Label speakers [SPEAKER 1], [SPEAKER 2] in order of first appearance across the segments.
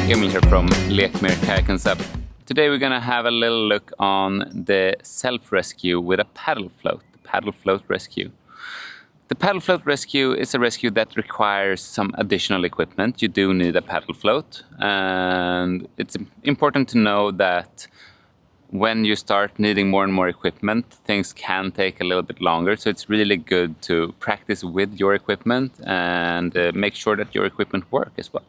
[SPEAKER 1] Emil here from Kayak. Today we're gonna have a little look on the self-rescue with a paddle float, the paddle float rescue. The paddle float rescue is a rescue that requires some additional equipment. You do need a paddle float, and it's important to know that when you start needing more and more equipment, things can take a little bit longer. So it's really good to practice with your equipment and make sure that your equipment works as well.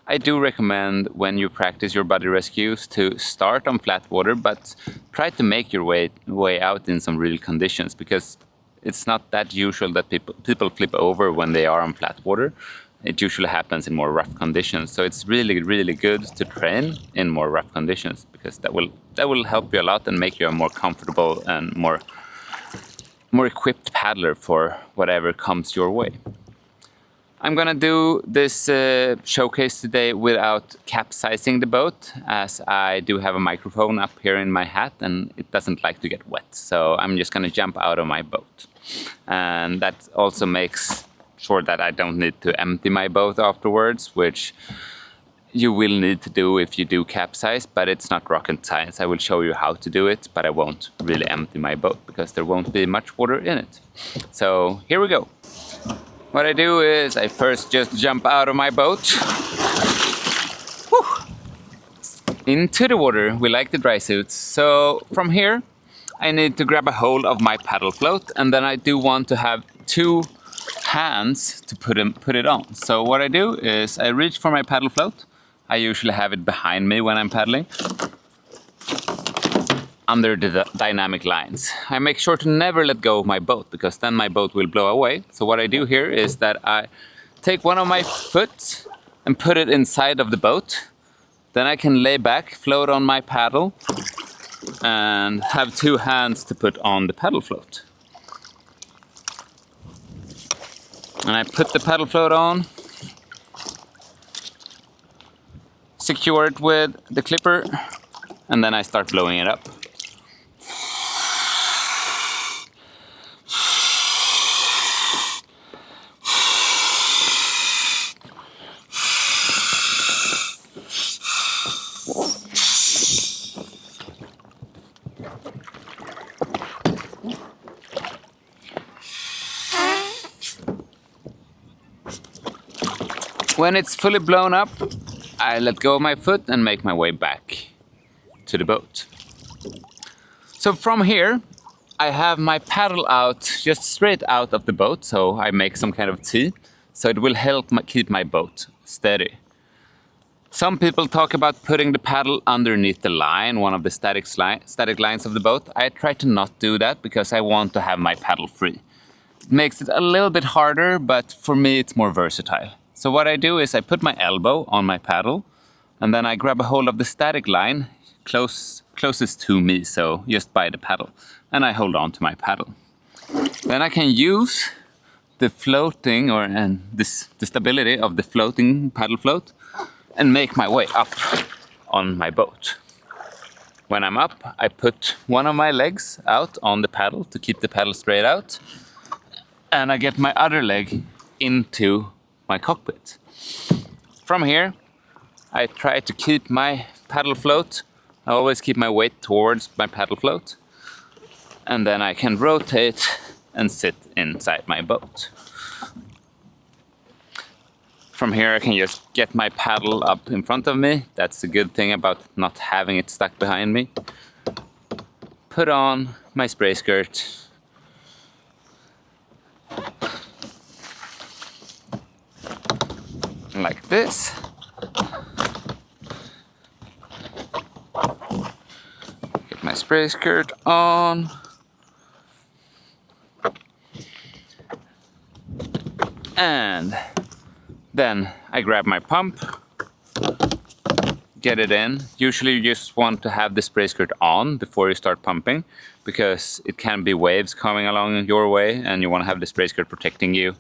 [SPEAKER 1] I do recommend when you practice your body rescues to start on flat water, but try to make your way out in some real conditions, because it's not that usual that people flip over when they are on flat water. It usually happens in more rough conditions. So it's really good to train in more rough conditions, because that will help you a lot and make you a more comfortable and more equipped paddler for whatever comes your way. I'm gonna do this showcase today without capsizing the boat, as I do have a microphone up here in my hat and it doesn't like to get wet. So I'm just gonna jump out of my boat. And that also makes sure that I don't need to empty my boat afterwards, which you will need to do if you do capsize, but it's not rocket science. I will show you how to do it, but I won't really empty my boat because there won't be much water in it. So here we go. What I do is I first just jump out of my boat. Whew. Into the water. We like the dry suits. So from here I need to grab a hold of my paddle float, and then I do want to have two hands to put it on. So what I do is I reach for my paddle float. I usually have it behind me when I'm paddling, under the dynamic lines. I make sure to never let go of my boat, because then my boat will blow away. So what I do here is that I take one of my foot and put it inside of the boat. Then I can lay back, float on my paddle, and have two hands to put on the paddle float. And I put the paddle float on, secure it with the clipper, and then I start blowing it up. When it's fully blown up, I let go of my foot and make my way back to the boat. So from here, I have my paddle out, just straight out of the boat, so I make some kind of T, so it will help keep my boat steady. Some people talk about putting the paddle underneath the line, one of the static lines of the boat. I try to not do that because I want to have my paddle free. It makes it a little bit harder, but for me it's more versatile. So what I do is I put my elbow on my paddle, and then I grab a hold of the static line closest to me, so just by the paddle, and I hold on to my paddle. Then I can use the floating the stability of the floating paddle float and make my way up on my boat. When I'm up, I put one of my legs out on the paddle to keep the paddle straight out, and I get my other leg into my cockpit. From here, I try to keep my paddle float. I always keep my weight towards my paddle float, and then I can rotate and sit inside my boat. From here I can just get my paddle up in front of me. That's the good thing about not having it stuck behind me. Put on my spray skirt. Like this. Get my spray skirt on. And then I grab my pump, get it in. Usually you just want to have the spray skirt on before you start pumping, because it can be waves coming along your way and you want to have the spray skirt protecting you,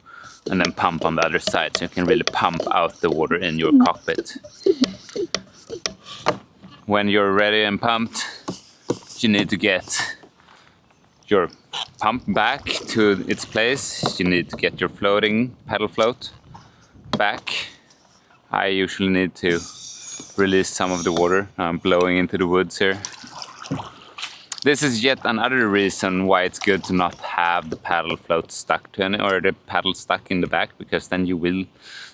[SPEAKER 1] and then pump on the other side so you can really pump out the water in your cockpit. When you're ready and pumped, you need to get your pump back to its place. You need to get your floating paddle float back. I usually need to release some of the water blowing into the woods here. This is yet another reason why it's good to not have the paddle float stuck to any, or the paddle stuck in the back, because then you will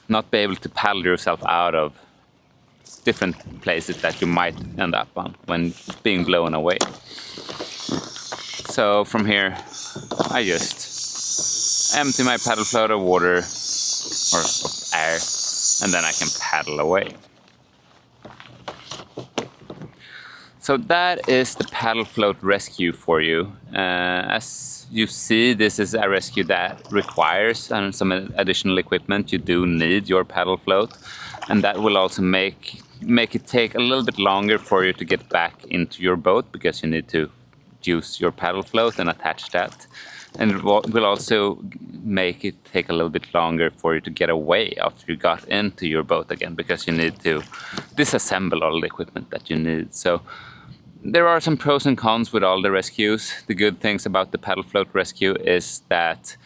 [SPEAKER 1] not be able to paddle yourself out of different places that you might end up on when being blown away. So from here, I just empty my paddle float of water or of air, and then I can paddle away. So that is the paddle float rescue for you. As you see, this is a rescue that requires some additional equipment. You do need your paddle float, and that will also make it take a little bit longer for you to get back into your boat, because you need to use your paddle float and attach that. And it will also make it take a little bit longer for you to get away after you got into your boat again, because you need to disassemble all the equipment that you need. So there are some pros and cons with all the rescues. The good things about the paddle float rescue is that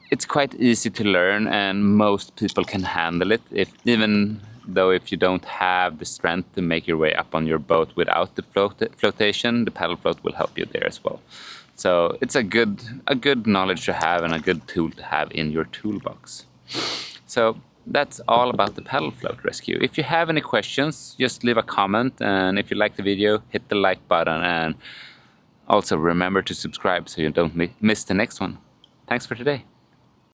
[SPEAKER 1] it's quite easy to learn, and most people can handle it. Even though if you don't have the strength to make your way up on your boat without the flotation, the paddle float will help you there as well. So it's a good knowledge to have and a good tool to have in your toolbox. So that's all about the paddle float rescue. If you have any questions, just leave a comment, and if you like the video, hit the like button, and also remember to subscribe so you don't miss the next one. Thanks for today.